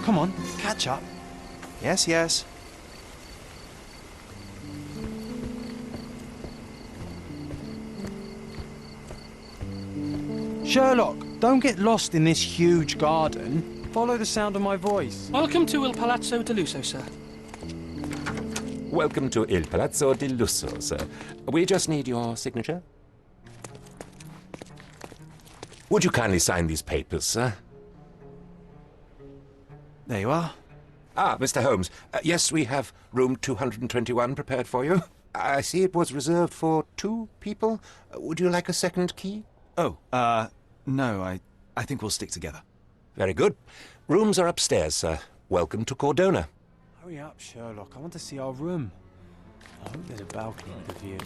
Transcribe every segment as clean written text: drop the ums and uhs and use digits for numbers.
Come on, catch up. Yes, yes. Sherlock, don't get lost in this huge garden. Follow the sound of my voice. Welcome to Il Palazzo di Lusso, sir. Welcome to Il Palazzo di Lusso, sir. We just need your signature. Would you kindly sign these papers, sir? There you are. Ah, Mr. Holmes. Yes, we have room 221 prepared for you. I see it was reserved for 2 people. Would you like a second key? Oh, no, I think we'll stick together. Very good. Rooms are upstairs, sir. Welcome to Cordona. Hurry up, Sherlock. I want to see our room. I hope there's a balcony with a view.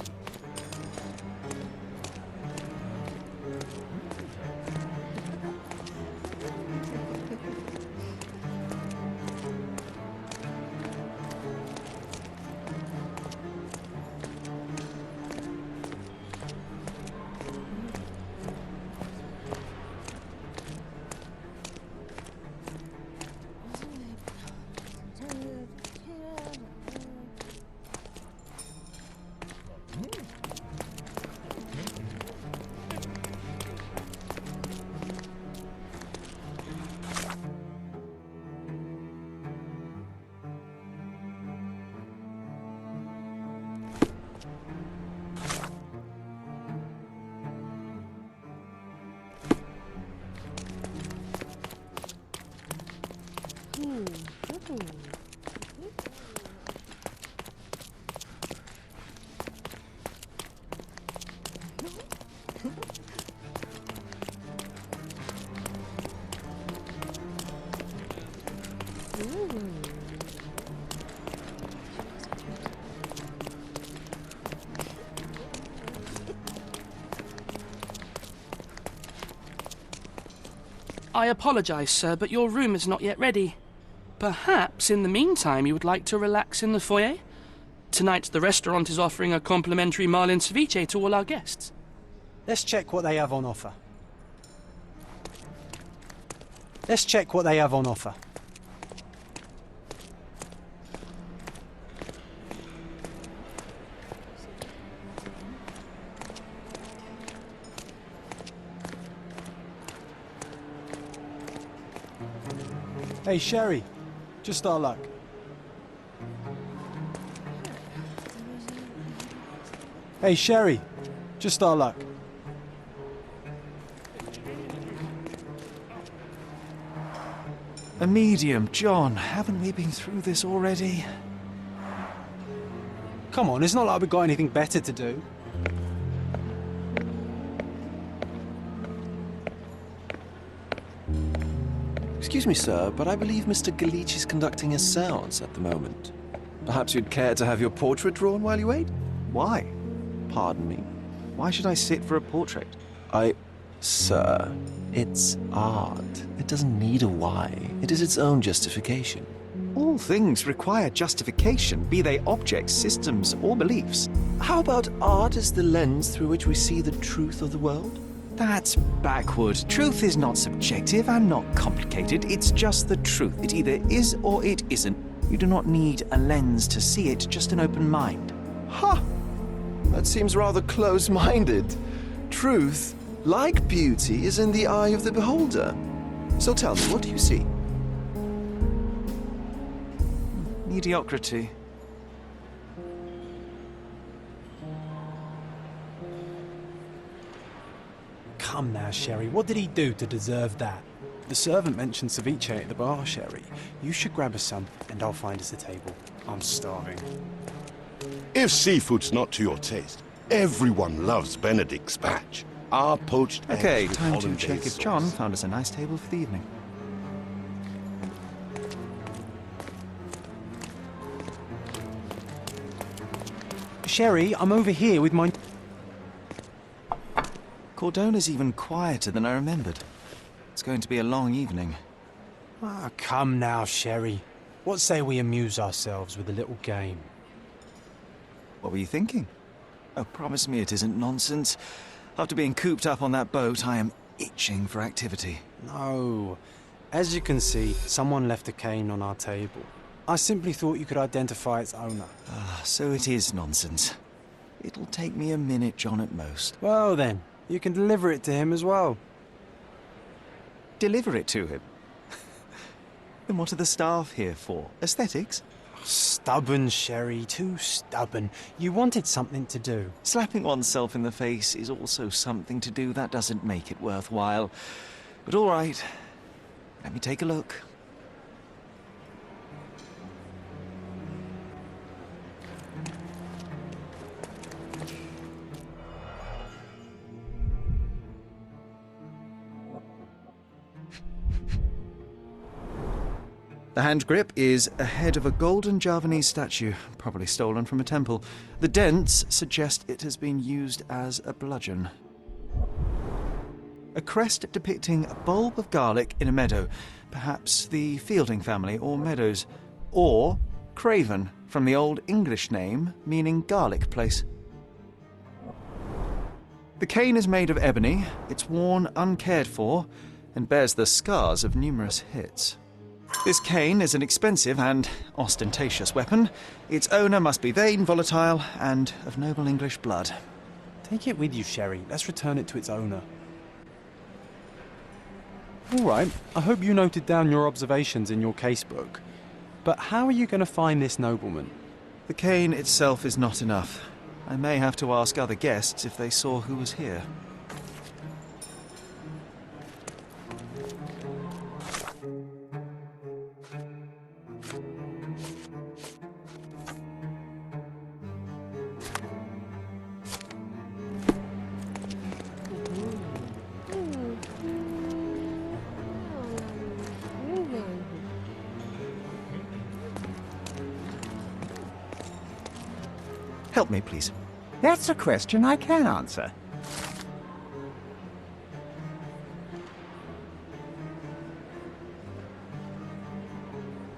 I apologise, sir, but your room is not yet ready. Perhaps, in the meantime, you would like to relax in the foyer? Tonight, the restaurant is offering a complimentary marlin ceviche to all our guests. Let's check what they have on offer. Let's check what they have on offer. Hey, Sherry, just our luck. Hey, Sherry, just our luck. A medium, John. Haven't we been through this already? Come on, it's not like we've got anything better to do. Excuse me, sir, but I believe Mr. Galich is conducting a séance at the moment. Perhaps you'd care to have your portrait drawn while you wait? Why? Pardon me? Why should I sit for a portrait? Sir, it's art. It doesn't need a why. It is its own justification. All things require justification, be they objects, systems, or beliefs. How about art as the lens through which we see the truth of the world? That's backward. Truth is not subjective and not complicated. It's just the truth. It either is or it isn't. You do not need a lens to see it, just an open mind. Ha! That seems rather close-minded. Truth, like beauty, is in the eye of the beholder. So tell me, what do you see? Mediocrity. Come now, Sherry, what did he do to deserve that? The servant mentioned ceviche at the bar, Sherry. You should grab us some, and I'll find us a table. I'm starving. If seafood's not to your taste, everyone loves Benedict's batch. Our poached eggs Okay, with time to hollandaise check if sauce. John found us a nice table for the evening. Sherry, I'm over here with my... Cordona's even quieter than I remembered. It's going to be a long evening. Ah, come now, Sherry. What say we amuse ourselves with a little game? What were you thinking? Oh, promise me it isn't nonsense. After being cooped up on that boat, I am itching for activity. No. As you can see, someone left a cane on our table. I simply thought you could identify its owner. Ah, so it is nonsense. It'll take me a minute, John, at most. Well then, you can deliver it to him as well. Deliver it to him? Then what are the staff here for? Aesthetics? Stubborn, Sherry, too stubborn. You wanted something to do. Slapping oneself in the face is also something to do. That doesn't make it worthwhile. But all right, let me take a look. The hand grip is a head of a golden Javanese statue, probably stolen from a temple. The dents suggest it has been used as a bludgeon. A crest depicting a bulb of garlic in a meadow, perhaps the Fielding family or Meadows, or Craven, from the Old English name meaning garlic place. The cane is made of ebony, it's worn uncared for, and bears the scars of numerous hits. This cane is an expensive and ostentatious weapon. Its owner must be vain, volatile, and of noble English blood. Take it with you, Sherry. Let's return it to its owner. All right, I hope you noted down your observations in your casebook. But how are you going to find this nobleman? The cane itself is not enough. I may have to ask other guests if they saw who was here. Help me, please. That's a question I can answer.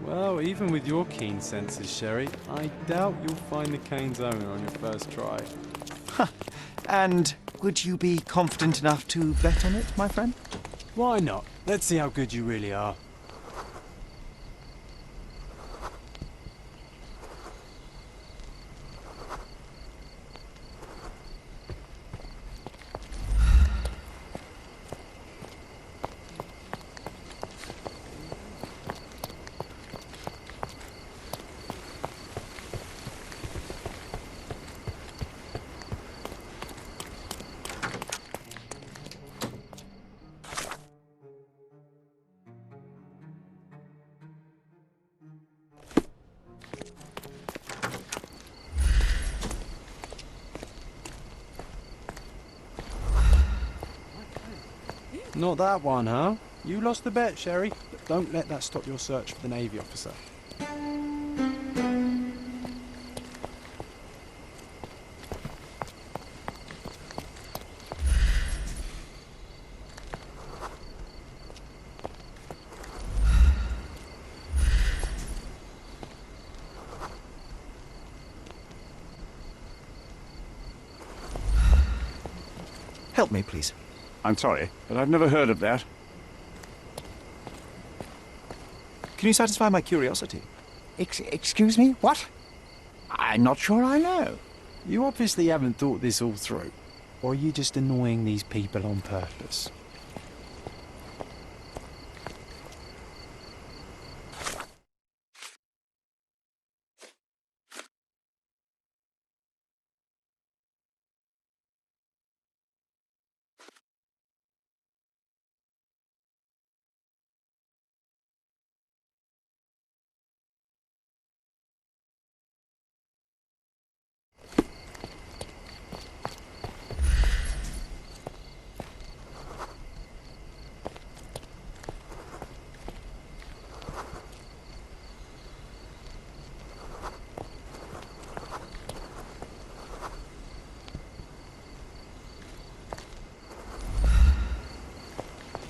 Well, even with your keen senses, Sherry, I doubt you'll find the cane's owner on your first try. And would you be confident enough to bet on it, my friend? Why not? Let's see how good you really are. Not that one, huh? You lost the bet, Sherry. But don't let that stop your search for the Navy officer. Help me, please. I'm sorry, but I've never heard of that. Can you satisfy my curiosity? Excuse me? What? I'm not sure I know. You obviously haven't thought this all through. Or are you just annoying these people on purpose?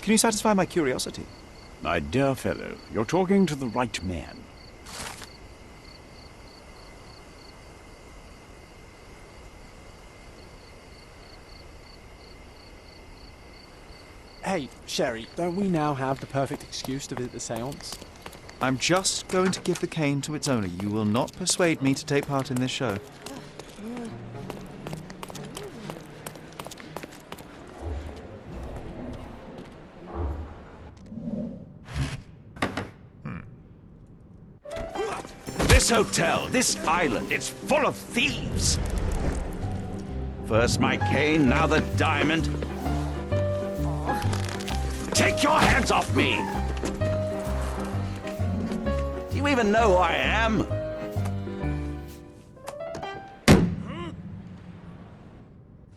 Can you satisfy my curiosity? My dear fellow, you're talking to the right man. Hey, Sherry, don't we now have the perfect excuse to visit the seance? I'm just going to give the cane to its owner. You will not persuade me to take part in this show. This hotel, this island, it's full of thieves. First my cane, now the diamond. Take your hands off me! Do you even know who I am?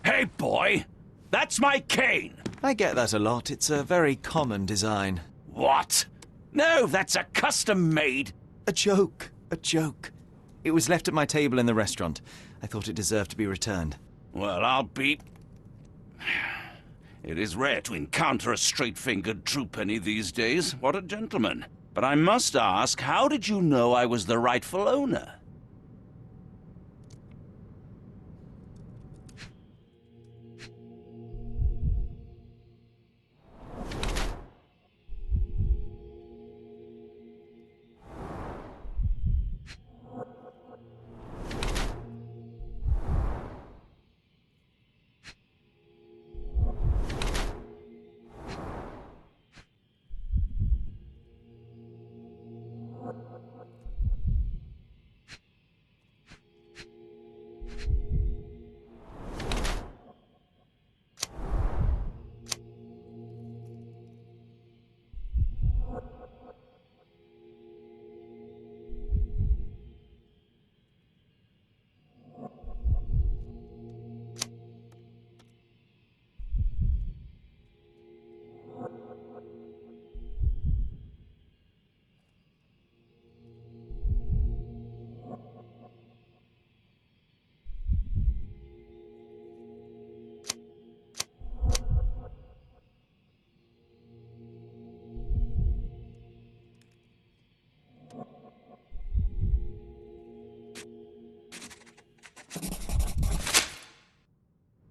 Hey, boy! That's my cane! I get that a lot. It's a very common design. What? No, that's a custom-made... A joke. A joke. It was left at my table in the restaurant. I thought it deserved to be returned. Well, I'll be... It is rare to encounter a straight-fingered true penny these days. What a gentleman. But I must ask, how did you know I was the rightful owner?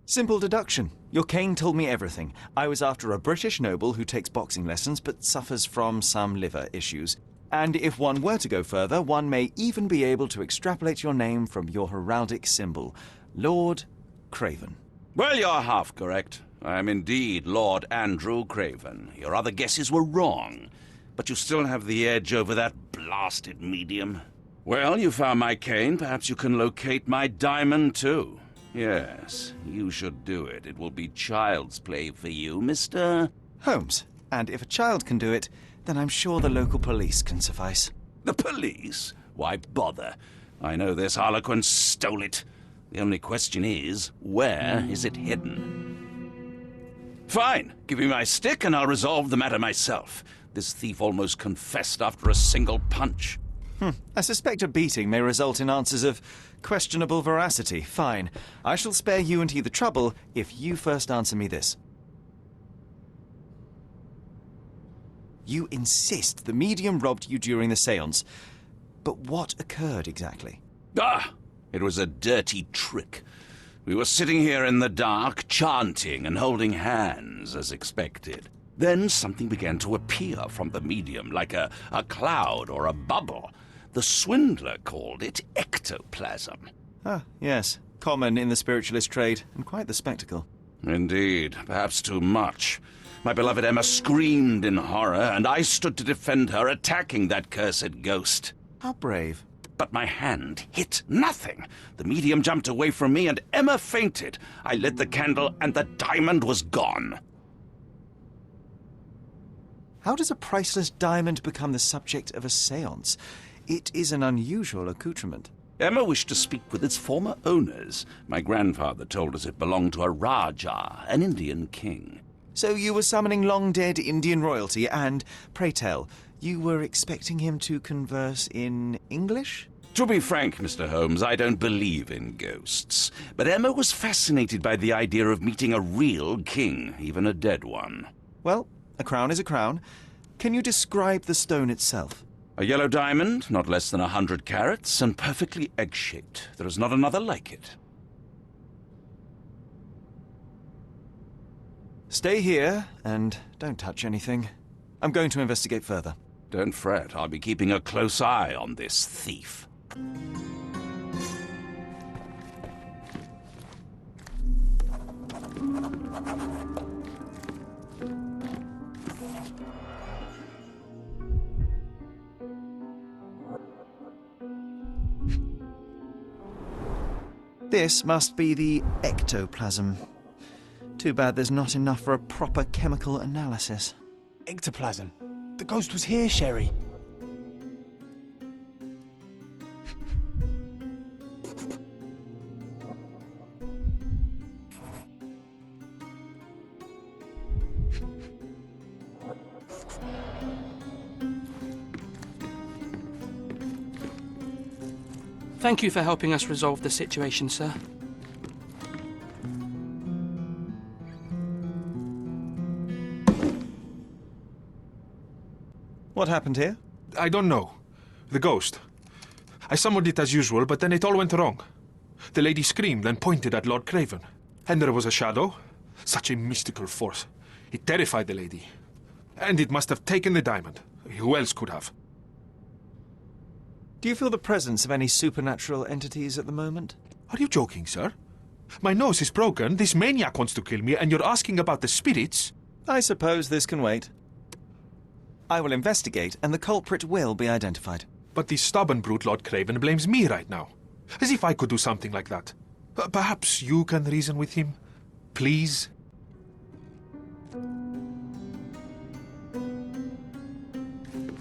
Simple deduction. Your cane told me everything. I was after a British noble who takes boxing lessons but suffers from some liver issues. And if one were to go further, one may even be able to extrapolate your name from your heraldic symbol, Lord Craven. Well, you're half correct. I am indeed Lord Andrew Craven. Your other guesses were wrong. But you still have the edge over that blasted medium. Well, you found my cane. Perhaps you can locate my diamond, too. Yes, you should do it. It will be child's play for you, Mr. Holmes. And if a child can do it, then I'm sure the local police can suffice. The police? Why bother? I know this harlequin stole it. The only question is, where is it hidden? Fine. Give me my stick and I'll resolve the matter myself. This thief almost confessed after a single punch. I suspect a beating may result in answers of questionable veracity. Fine. I shall spare you and he the trouble if you first answer me this. You insist the medium robbed you during the séance. But what occurred exactly? It was a dirty trick. We were sitting here in the dark, chanting and holding hands, as expected. Then something began to appear from the medium, like a cloud or a bubble. The swindler called it ectoplasm. Ah, yes. Common in the spiritualist trade, and quite the spectacle. Indeed, perhaps too much. My beloved Emma screamed in horror, and I stood to defend her, attacking that cursed ghost. How brave. But my hand hit nothing. The medium jumped away from me, and Emma fainted. I lit the candle, and the diamond was gone. How does a priceless diamond become the subject of a séance? It is an unusual accoutrement. Emma wished to speak with its former owners. My grandfather told us it belonged to a Rajah, an Indian king. So you were summoning long-dead Indian royalty, and, pray tell, you were expecting him to converse in English? To be frank, Mr. Holmes, I don't believe in ghosts. But Emma was fascinated by the idea of meeting a real king, even a dead one. Well, a crown is a crown. Can you describe the stone itself? A yellow diamond, not less than 100 carats, and perfectly egg-shaped. There is not another like it. Stay here and don't touch anything. I'm going to investigate further. Don't fret, I'll be keeping a close eye on this thief. This must be the ectoplasm. Too bad there's not enough for a proper chemical analysis. Ectoplasm. The ghost was here, Sherry. Thank you for helping us resolve the situation, sir. What happened here? I don't know. The ghost. I summoned it as usual, but then it all went wrong. The lady screamed and pointed at Lord Craven. And there was a shadow. Such a mystical force. It terrified the lady. And it must have taken the diamond. Who else could have? Do you feel the presence of any supernatural entities at the moment? Are you joking, sir? My nose is broken, this maniac wants to kill me, and you're asking about the spirits? I suppose this can wait. I will investigate, and the culprit will be identified. But the stubborn brute Lord Craven blames me right now. As if I could do something like that. Perhaps you can reason with him? Please?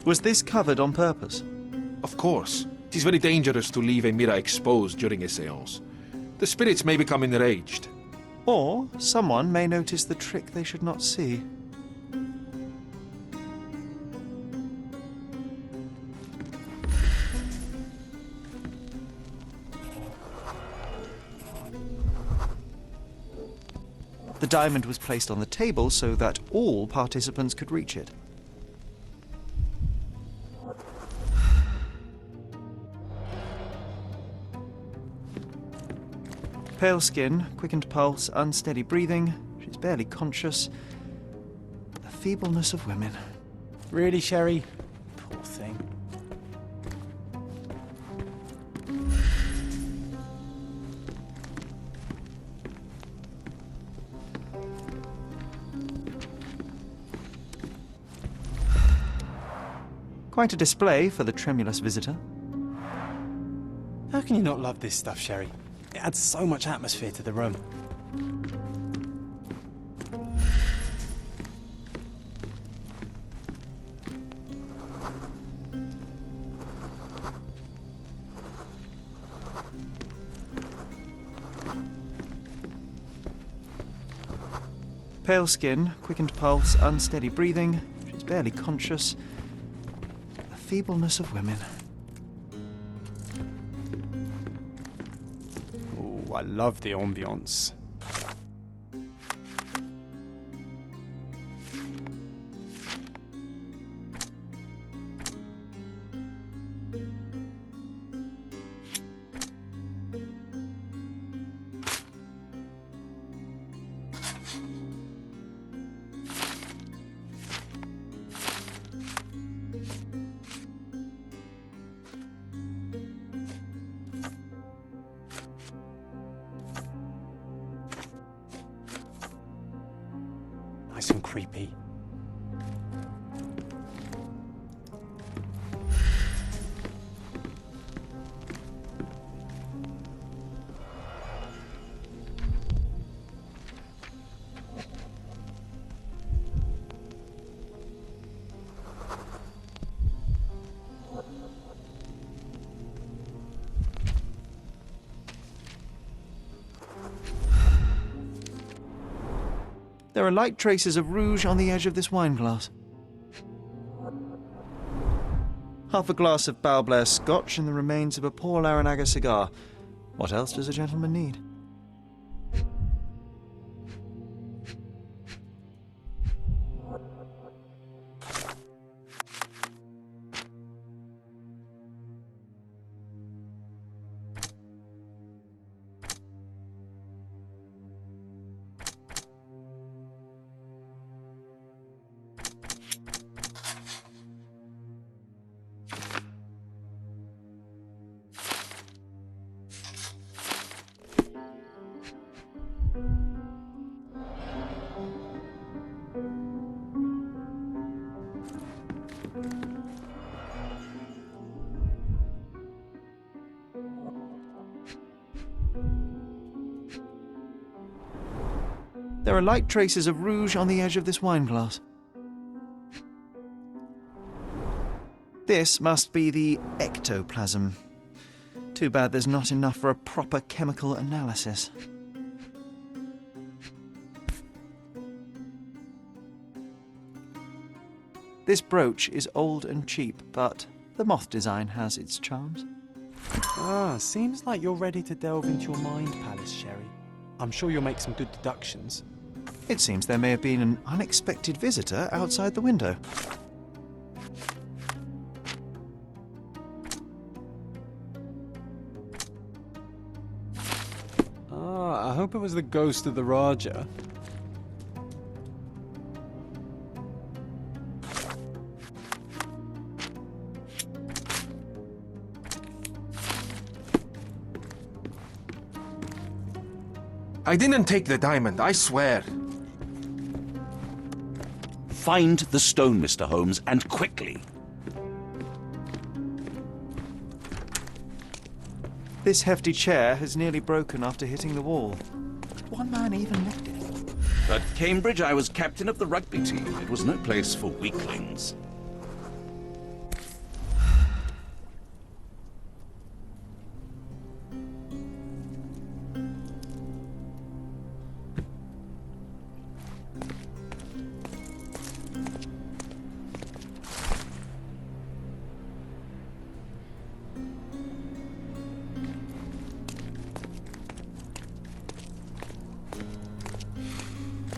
Was this covered on purpose? Of course. It is very dangerous to leave a mirror exposed during a séance. The spirits may become enraged. Or someone may notice the trick they should not see. The diamond was placed on the table so that all participants could reach it. Pale skin, quickened pulse, unsteady breathing. She's barely conscious. The feebleness of women. Really, Sherry? Poor thing. Quite a display for the tremulous visitor. How can you not love this stuff, Sherry? It adds so much atmosphere to the room. Pale skin, quickened pulse, unsteady breathing. She's barely conscious. The feebleness of women. Oh, I love the ambience. Nice and creepy. There are light traces of rouge on the edge of this wine glass. Half a glass of Balblair scotch and the remains of a poor Laranaga cigar. What else does a gentleman need? There are light traces of rouge on the edge of this wine glass. This must be the ectoplasm. Too bad there's not enough for a proper chemical analysis. This brooch is old and cheap, but the moth design has its charms. Ah, seems like you're ready to delve into your mind palace, Sherry. I'm sure you'll make some good deductions. It seems there may have been an unexpected visitor outside the window. Ah, I hope it was the ghost of the Raja. I didn't take the diamond, I swear. Find the stone, Mr. Holmes, and quickly. This hefty chair has nearly broken after hitting the wall. Could one man even lift it? At Cambridge, I was captain of the rugby team. It was no place for weaklings.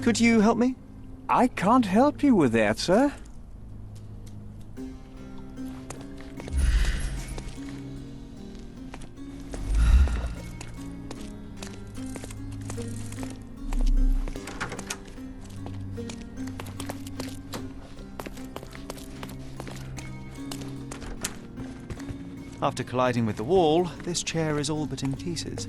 Could you help me? I can't help you with that, sir. After colliding with the wall, this chair is all but in pieces.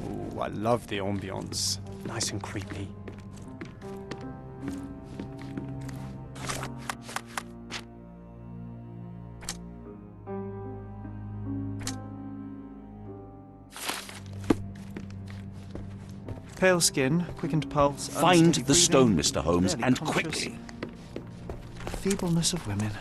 Ooh, I love the ambience. Nice and creepy. Pale skin, quickened pulse. Find unsteady the stone, breathing, Mr. Holmes, barely and conscious. quickly. The feebleness of women.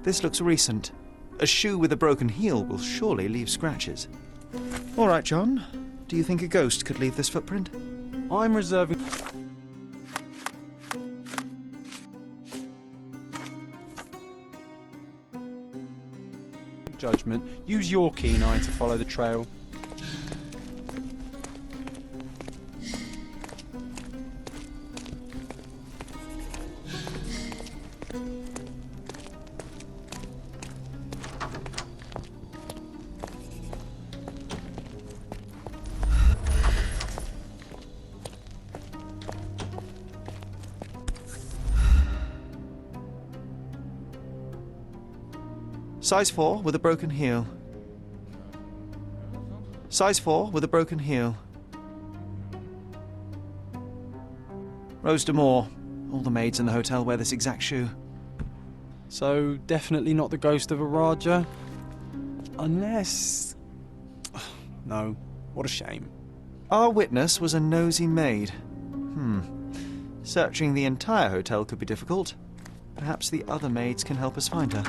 This looks recent. A shoe with a broken heel will surely leave scratches. All right, John. Do you think a ghost could leave this footprint? I'm reserving... judgment. Use your keen eye to follow the trail. Size 4 with a broken heel. Size 4 with a broken heel. Rose D'Amour. All the maids in the hotel wear this exact shoe. So, definitely not the ghost of a Raja? Unless... No. What a shame. Our witness was a nosy maid. Searching the entire hotel could be difficult. Perhaps the other maids can help us find her.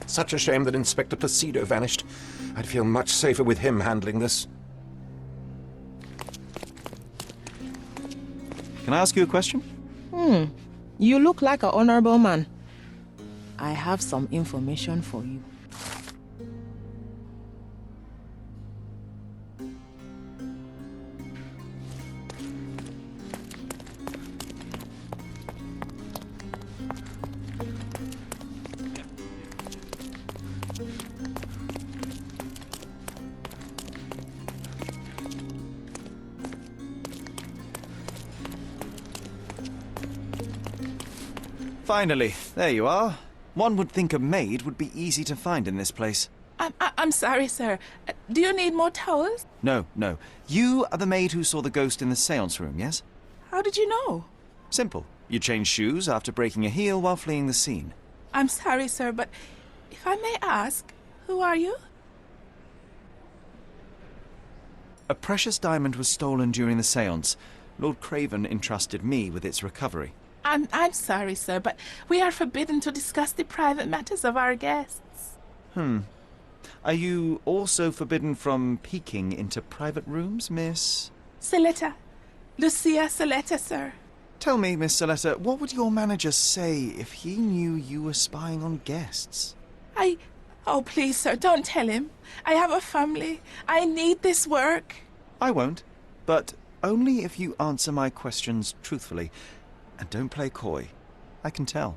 Such a shame that Inspector Placido vanished. I'd feel much safer with him handling this. Can I ask you a question? You look like an honorable man. I have some information for you. Finally, there you are. One would think a maid would be easy to find in this place. I'm sorry, sir. Do you need more towels? No. You are the maid who saw the ghost in the seance room, yes? How did you know? Simple. You changed shoes after breaking a heel while fleeing the scene. I'm sorry, sir, but if I may ask, who are you? A precious diamond was stolen during the seance. Lord Craven entrusted me with its recovery. I'm sorry, sir, but we are forbidden to discuss the private matters of our guests. Are you also forbidden from peeking into private rooms, Miss? Celetta. Lucia Celetta, sir. Tell me, Miss Celetta, what would your manager say if he knew you were spying on guests? Oh, please, sir, don't tell him. I have a family. I need this work. I won't, but only if you answer my questions truthfully. And don't play coy. I can tell.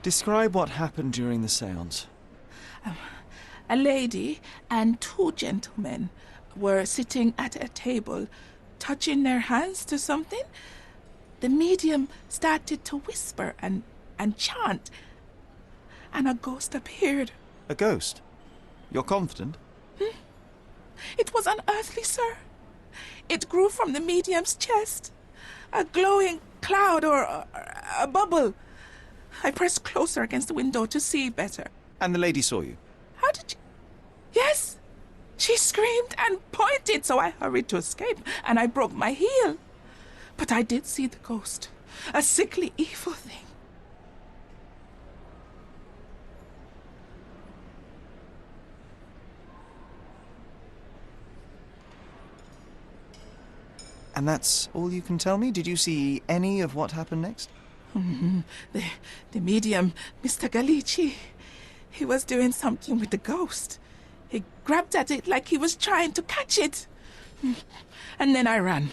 Describe what happened during the seance. A lady and two gentlemen were sitting at a table, touching their hands to something. The medium started to whisper and chant, and a ghost appeared. A ghost? You're confident? It was unearthly, sir. It grew from the medium's chest. A glowing cloud or a bubble. I pressed closer against the window to see better. And the lady saw you? How did you... Yes. She screamed and pointed, so I hurried to escape, and I broke my heel. But I did see the ghost. A sickly, evil thing. And that's all you can tell me? Did you see any of what happened next? The medium, Mr. Gallici, he was doing something with the ghost. He grabbed at it like he was trying to catch it. And then I ran.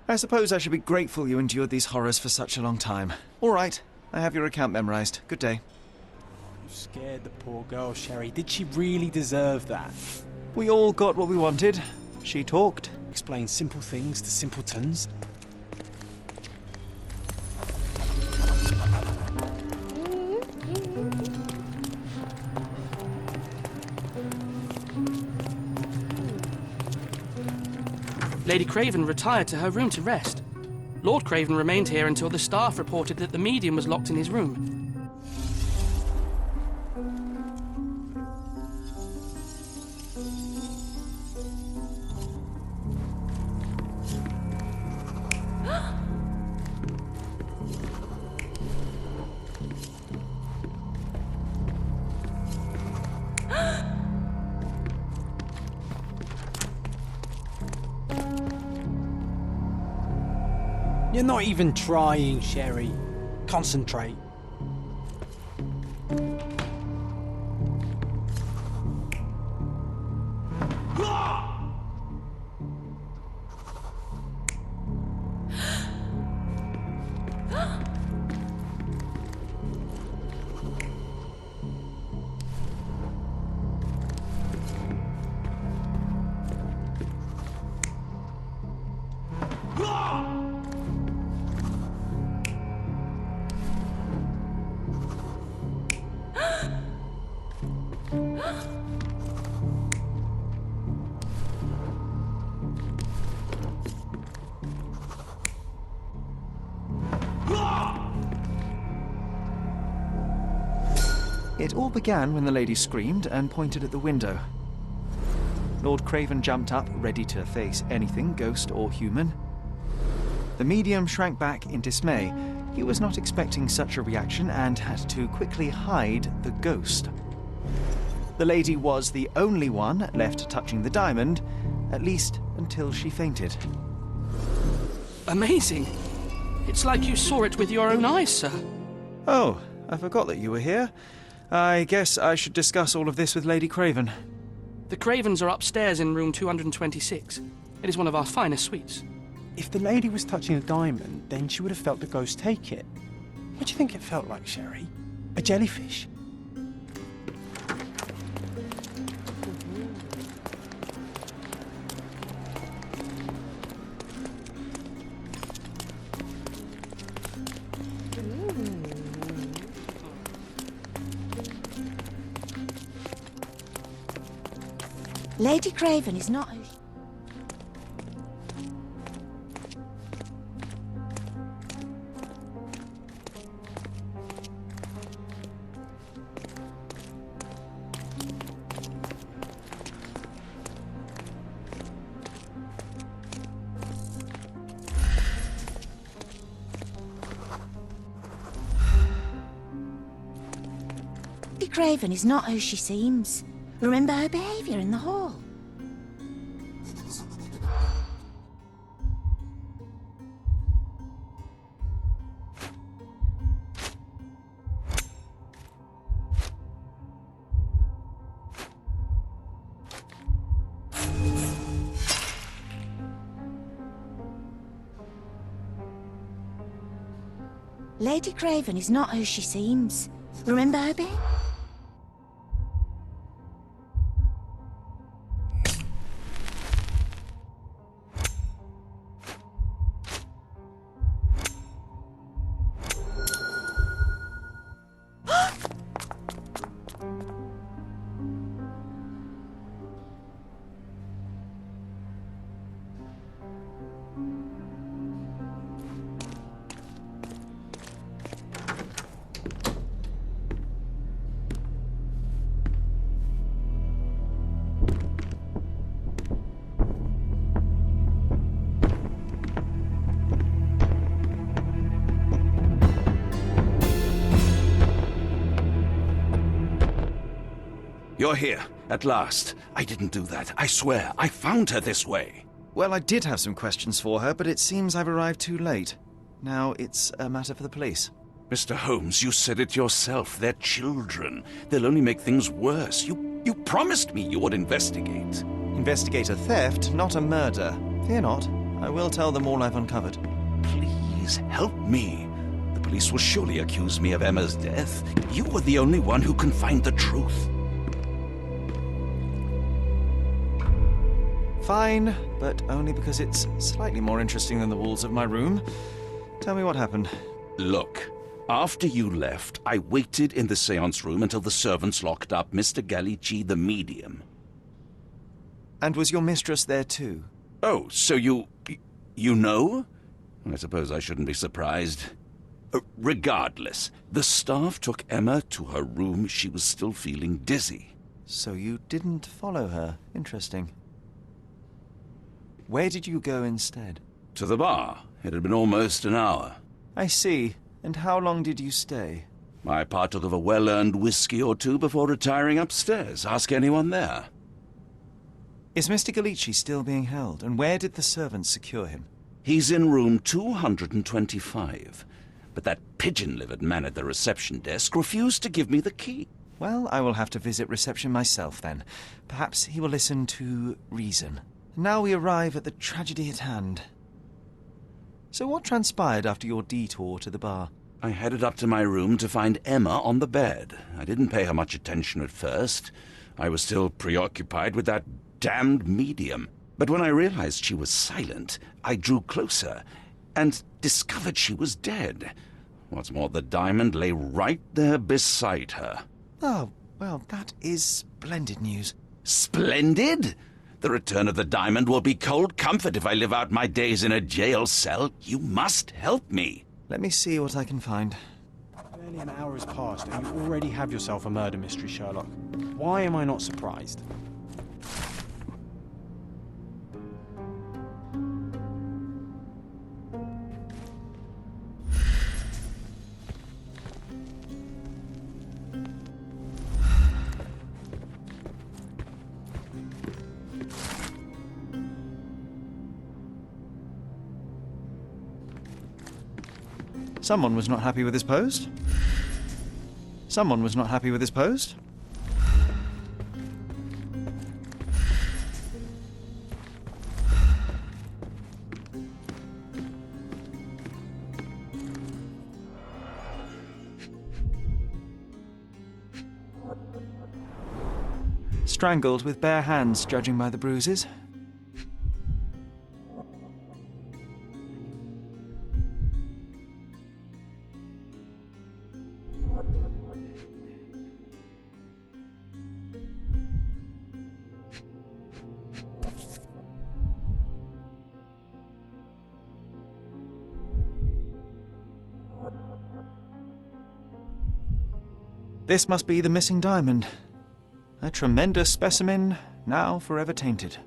I suppose I should be grateful you endured these horrors for such a long time. All right, I have your account memorized. Good day. You scared the poor girl, Sherry. Did she really deserve that? We all got what we wanted. She talked. Explain simple things to simpletons. Lady Craven retired to her room to rest. Lord Craven remained here until the staff reported that the medium was locked in his room. You're not even trying, Sherry. Concentrate. It all began when the lady screamed and pointed at the window. Lord Craven jumped up, ready to face anything, ghost or human. The medium shrank back in dismay. He was not expecting such a reaction and had to quickly hide the ghost. The lady was the only one left touching the diamond, at least until she fainted. Amazing. It's like you saw it with your own eyes, sir. Oh, I forgot that you were here. I guess I should discuss all of this with Lady Craven. The Cravens are upstairs in room 226. It is one of our finest suites. If the lady was touching a diamond, then she would have felt the ghost take it. What do you think it felt like, Sherry? A jellyfish? Lady Craven is not who Lady Craven is not who she seems. Remember her behaviour in the hall. Lady Craven is not who she seems. Remember her behaviour? You're here, at last. I didn't do that. I swear, I found her this way. Well, I did have some questions for her, but it seems I've arrived too late. Now it's a matter for the police. Mr. Holmes, you said it yourself. They're children. They'll only make things worse. You promised me you would investigate. Investigate a theft, not a murder. Fear not. I will tell them all I've uncovered. Please, help me. The police will surely accuse me of Emma's death. You were the only one who can find the truth. Fine, but only because it's slightly more interesting than the walls of my room. Tell me what happened. Look, after you left, I waited in the seance room until the servants locked up Mr. Gallici, the medium. And was your mistress there too? Oh, so you know? I suppose I shouldn't be surprised. Regardless, the staff took Emma to her room. She was still feeling dizzy. So you didn't follow her. Interesting. Where did you go instead? To the bar. It had been almost an hour. I see. And how long did you stay? I partook of a well-earned whiskey or two before retiring upstairs. Ask anyone there. Is Mr. Gallici still being held? And where did the servants secure him? He's in room 225. But that pigeon-livered man at the reception desk refused to give me the key. Well, I will have to visit reception myself then. Perhaps he will listen to reason. Now we arrive at the tragedy at hand. So what transpired after your detour to the bar? I headed up to my room to find Emma on the bed. I didn't pay her much attention at first. I was still preoccupied with that damned medium. But when I realized she was silent, I drew closer and discovered she was dead. What's more, the diamond lay right there beside her. Oh, well, that is splendid news. Splendid? The return of the diamond will be cold comfort if I live out my days in a jail cell. You must help me. Let me see what I can find. Barely an hour has passed and you already have yourself a murder mystery, Sherlock. Why am I not surprised? Someone was not happy with his post. Someone was not happy with his post. Strangled with bare hands, judging by the bruises. This must be the missing diamond. A tremendous specimen, now forever tainted.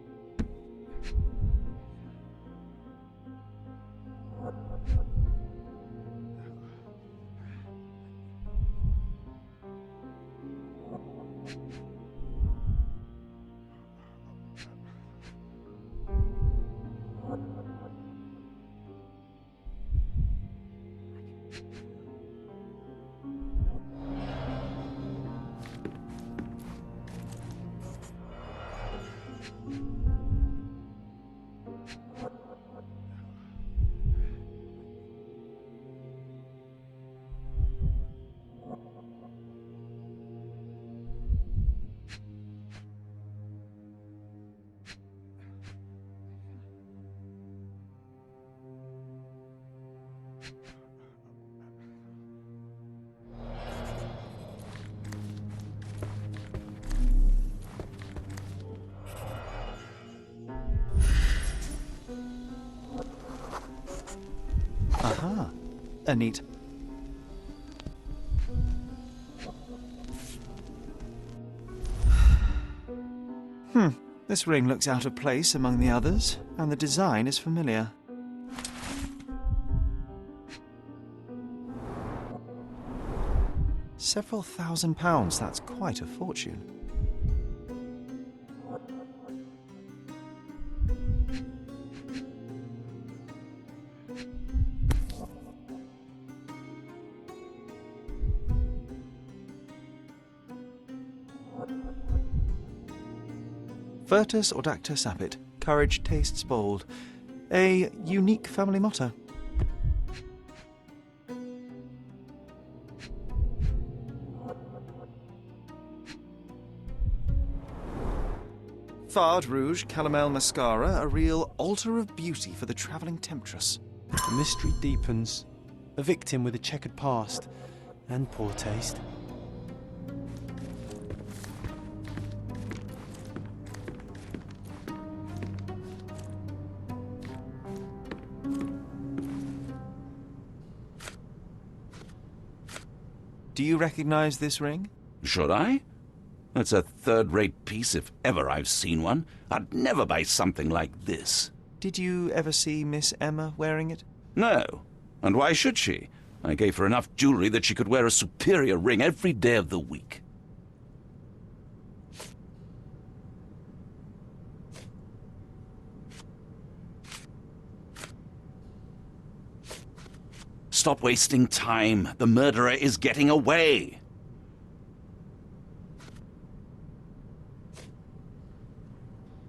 Aha, a neat. This ring looks out of place among the others, and the design is familiar. Several £1,000s, that's quite a fortune. Virtus audacta sapit, courage tastes bold. A unique family motto. Fard Rouge Calomel Mascara, a real altar of beauty for the travelling temptress. The mystery deepens. A victim with a checkered past and poor taste. Do you recognize this ring? Should I? That's a third-rate piece if ever I've seen one. I'd never buy something like this. Did you ever see Miss Emma wearing it? No. And why should she? I gave her enough jewelry that she could wear a superior ring every day of the week. Stop wasting time. The murderer is getting away.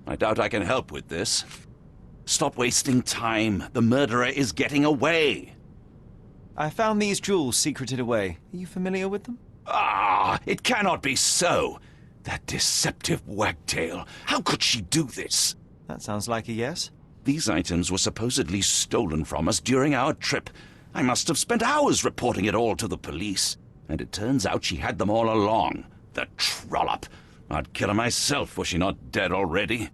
I doubt I can help with this. Stop wasting time. The murderer is getting away. I found these jewels secreted away. Are you familiar with them? Ah, it cannot be so. That deceptive wagtail. How could she do this? That sounds like a yes. These items were supposedly stolen from us during our trip. I must have spent hours reporting it all to the police. And it turns out she had them all along. The trollop. I'd kill her myself were she not dead already.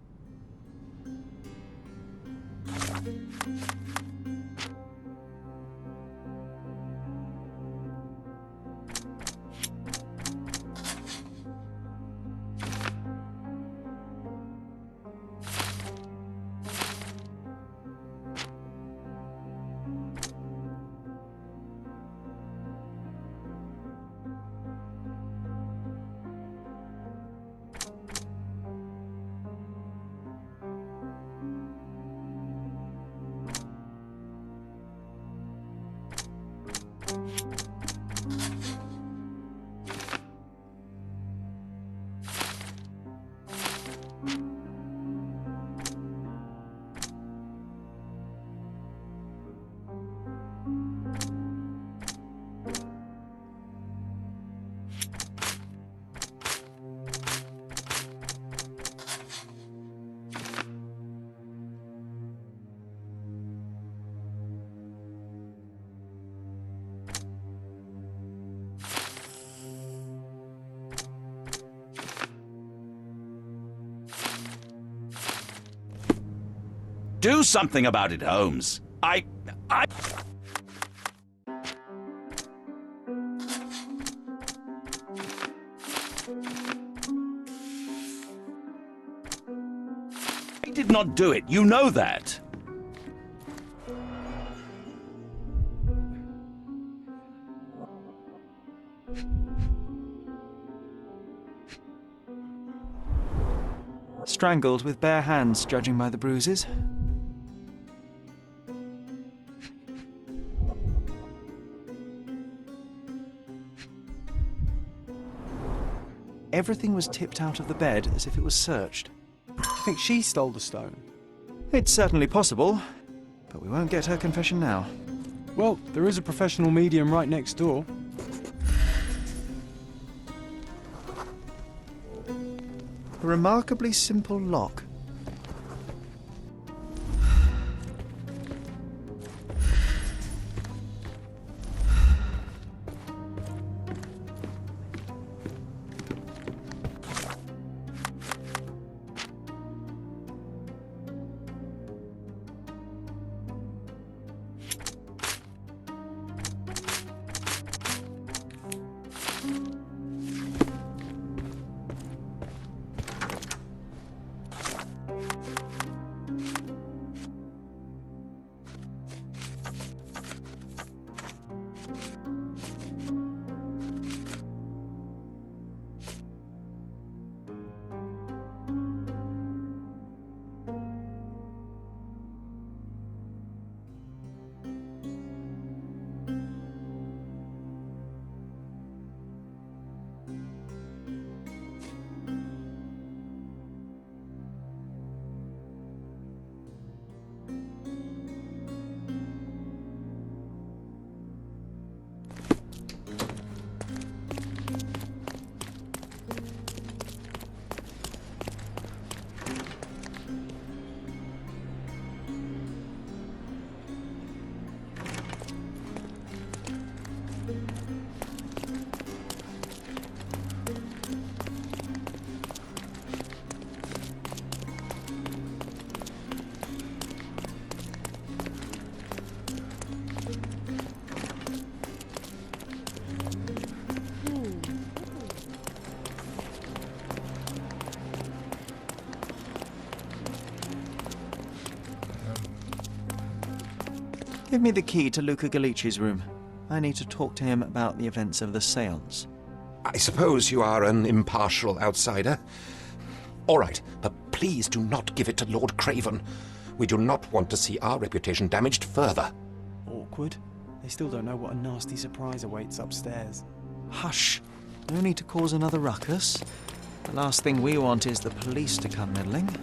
Do something about it, Holmes. I did not do it. You know that. Strangled with bare hands, judging by the bruises. Everything was tipped out of the bed as if it was searched. Do you think she stole the stone? It's certainly possible, but we won't get her confession now. Well, there is a professional medium right next door. A remarkably simple lock. Give me the key to Luca Galici's room. I need to talk to him about the events of the séance. I suppose you are an impartial outsider. All right, but please do not give it to Lord Craven. We do not want to see our reputation damaged further. Awkward. They still don't know what a nasty surprise awaits upstairs. Hush! No need to cause another ruckus. The last thing we want is the police to come meddling.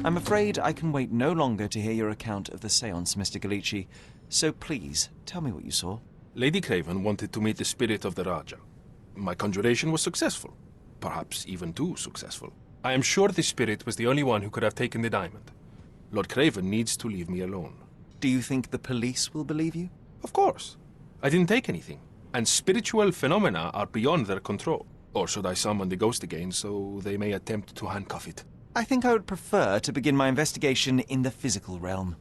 I'm afraid I can wait no longer to hear your account of the séance, Mr. Galici. So please, tell me what you saw. Lady Craven wanted to meet the spirit of the Raja. My conjuration was successful. Perhaps even too successful. I am sure the spirit was the only one who could have taken the diamond. Lord Craven needs to leave me alone. Do you think the police will believe you? Of course. I didn't take anything. And spiritual phenomena are beyond their control. Or should I summon the ghost again so they may attempt to handcuff it? I think I would prefer to begin my investigation in the physical realm.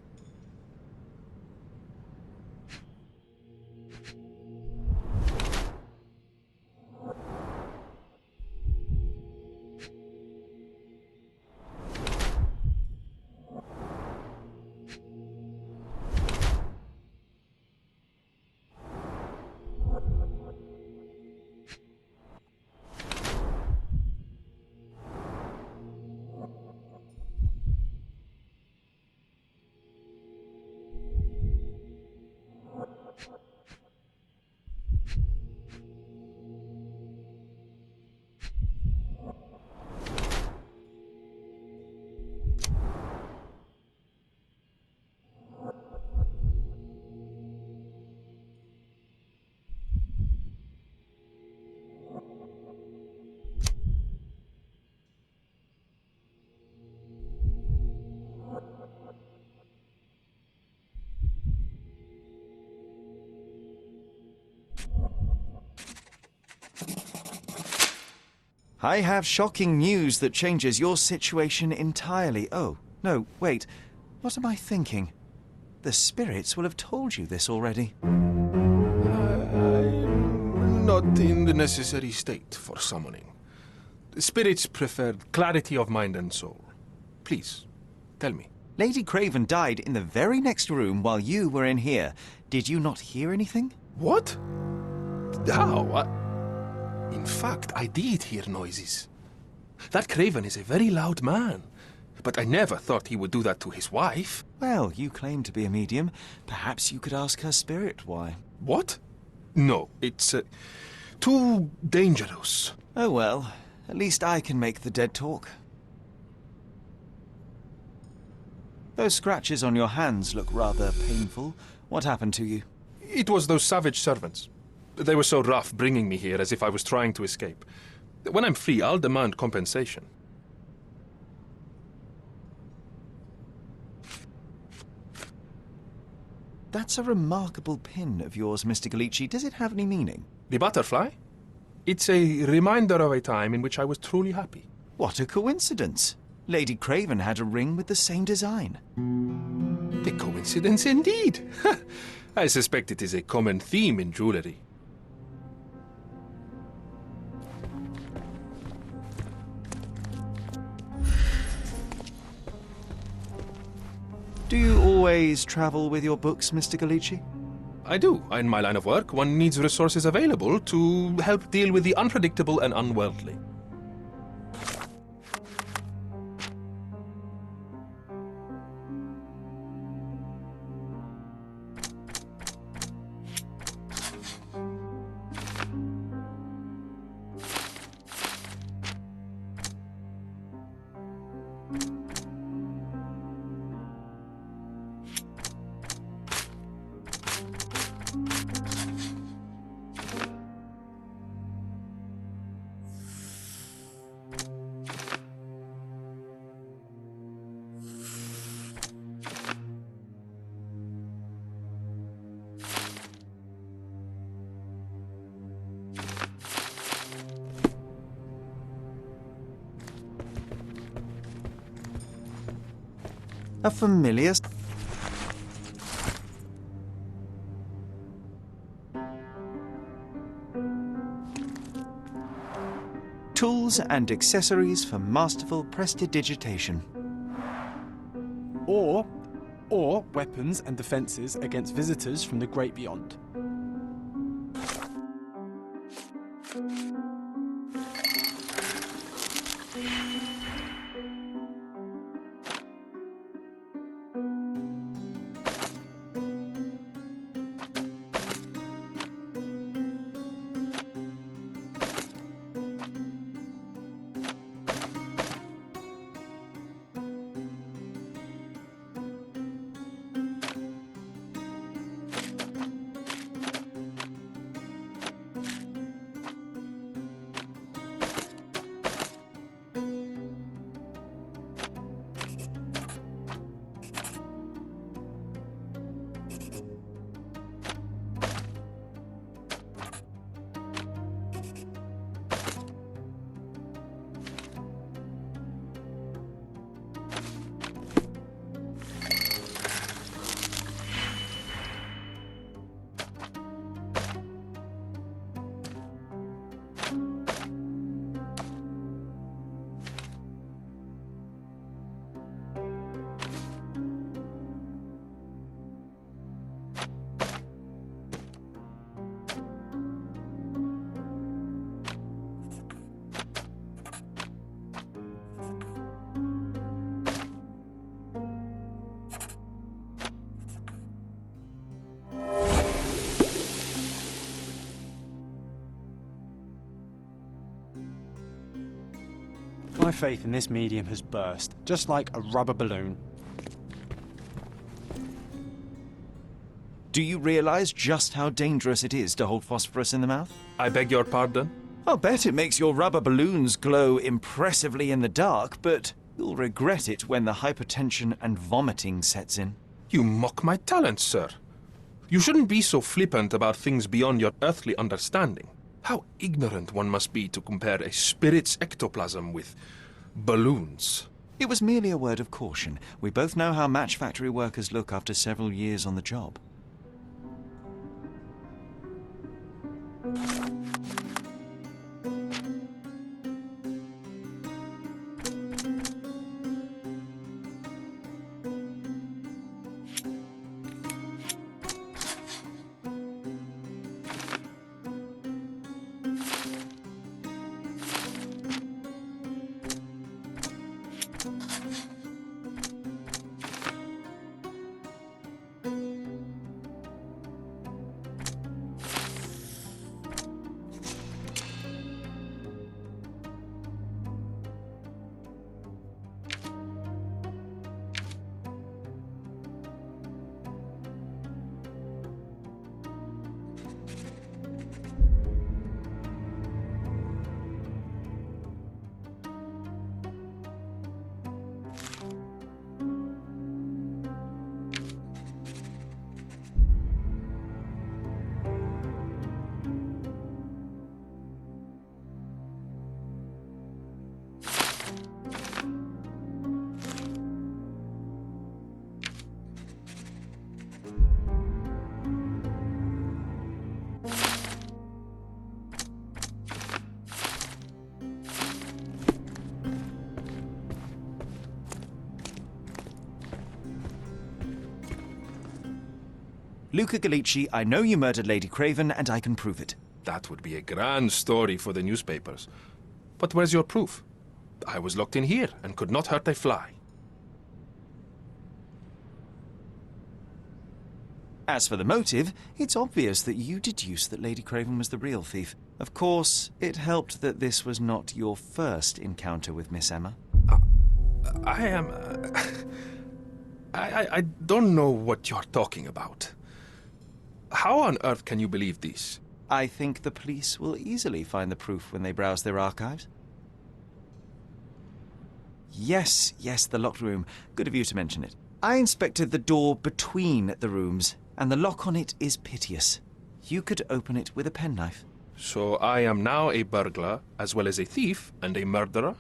I have shocking news that changes your situation entirely. Oh, no, wait. What am I thinking? The spirits will have told you this already. I'm not in the necessary state for summoning. The spirits preferred clarity of mind and soul. Please, tell me. Lady Craven died in the very next room while you were in here. Did you not hear anything? What? How? In fact, I did hear noises. That Craven is a very loud man. But I never thought he would do that to his wife. Well, you claim to be a medium. Perhaps you could ask her spirit why. What? No, it's too dangerous. Oh well, at least I can make the dead talk. Those scratches on your hands look rather painful. What happened to you? It was those savage servants. They were so rough bringing me here as if I was trying to escape. When I'm free, I'll demand compensation. That's a remarkable pin of yours, Mr. Galici. Does it have any meaning? The butterfly? It's a reminder of a time in which I was truly happy. What a coincidence. Lady Craven had a ring with the same design. A coincidence indeed. I suspect it is a common theme in jewelry. Do you always travel with your books, Mr. Galici? I do. In my line of work, one needs resources available to help deal with the unpredictable and unworldly. A familiar... Tools and accessories for masterful prestidigitation. Or weapons and defences against visitors from the great beyond. My faith in this medium has burst, just like a rubber balloon. Do you realize just how dangerous it is to hold phosphorus in the mouth? I beg your pardon? I'll bet it makes your rubber balloons glow impressively in the dark, but you'll regret it when the hypertension and vomiting sets in. You mock my talents, sir. You shouldn't be so flippant about things beyond your earthly understanding. How ignorant one must be to compare a spirit's ectoplasm with balloons. It was merely a word of caution. We both know how match factory workers look after several years on the job. Luca Gallici, I know you murdered Lady Craven, and I can prove it. That would be a grand story for the newspapers. But where's your proof? I was locked in here and could not hurt a fly. As for the motive, it's obvious that you deduced that Lady Craven was the real thief. Of course, it helped that this was not your first encounter with Miss Emma. I don't know what you're talking about. How on earth can you believe this? I think the police will easily find the proof when they browse their archives. Yes, the locked room. Good of you to mention it. I inspected the door between the rooms, and the lock on it is piteous. You could open it with a penknife. So I am now a burglar, as well as a thief and a murderer?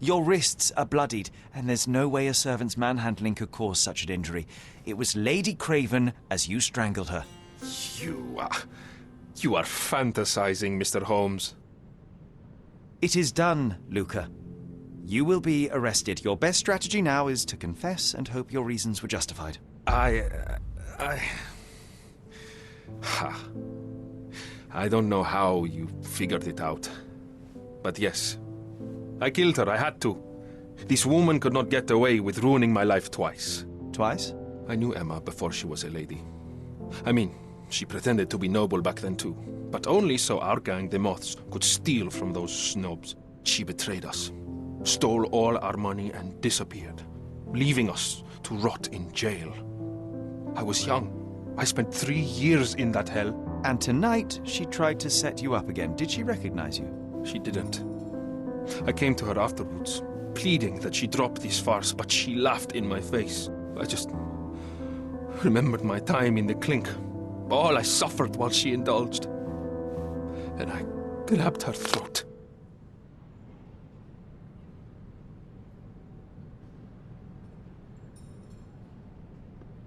Your wrists are bloodied, and there's no way a servant's manhandling could cause such an injury. It was Lady Craven as you strangled her. You are fantasizing, Mr. Holmes. It is done, Luca. You will be arrested. Your best strategy now is to confess and hope your reasons were justified. I don't know how you figured it out. But yes, I killed her. I had to. This woman could not get away with ruining my life twice. Twice? I knew Emma before she was a lady. I mean, she pretended to be noble back then too. But only so our gang, the Moths, could steal from those snobs. She betrayed us, stole all our money and disappeared, leaving us to rot in jail. I was young. I spent 3 years in that hell. And tonight, she tried to set you up again. Did she recognize you? She didn't. I came to her afterwards, pleading that she drop this farce, but she laughed in my face. I just remembered my time in the clink, all I suffered while she indulged. And I grabbed her throat.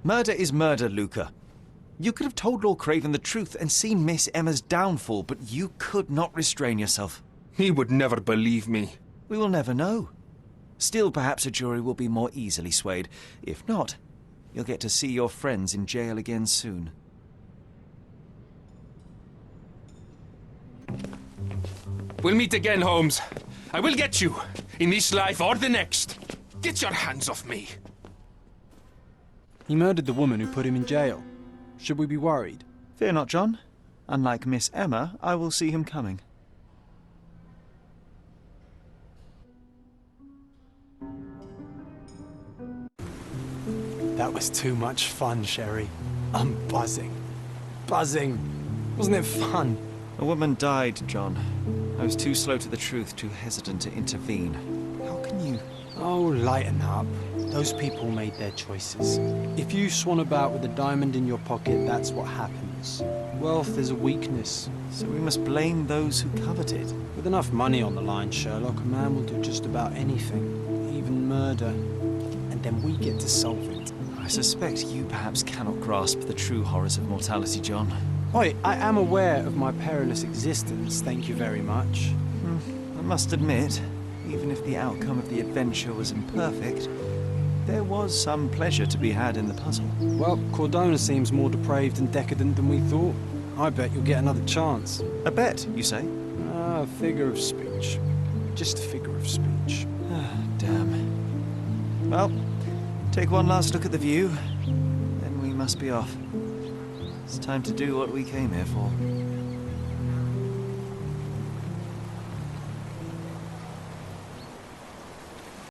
Murder is murder, Luca. You could have told Lord Craven the truth and seen Miss Emma's downfall, but you could not restrain yourself. He would never believe me. We will never know. Still, perhaps a jury will be more easily swayed. If not, you'll get to see your friends in jail again soon. We'll meet again, Holmes. I will get you, in this life or the next. Get your hands off me. He murdered the woman who put him in jail. Should we be worried? Fear not, John. Unlike Miss Emma, I will see him coming. That was too much fun, Sherry. I'm buzzing. Buzzing. Wasn't it fun? A woman died, John. I was too slow to the truth, too hesitant to intervene. How can you... Oh, lighten up. Those people made their choices. If you swan about with a diamond in your pocket, that's what happens. Wealth is a weakness. So we must blame those who covet it. With enough money on the line, Sherlock, a man will do just about anything, even murder. And then we get to solve it. I suspect you perhaps cannot grasp the true horrors of mortality, John. Oi, I am aware of my perilous existence, thank you very much. I must admit, even if the outcome of the adventure was imperfect, there was some pleasure to be had in the puzzle. Well, Cordona seems more depraved and decadent than we thought. I bet you'll get another chance. A bet, you say? A figure of speech. Just a figure of speech. Damn. Well, take one last look at the view, then we must be off. It's time to do what we came here for.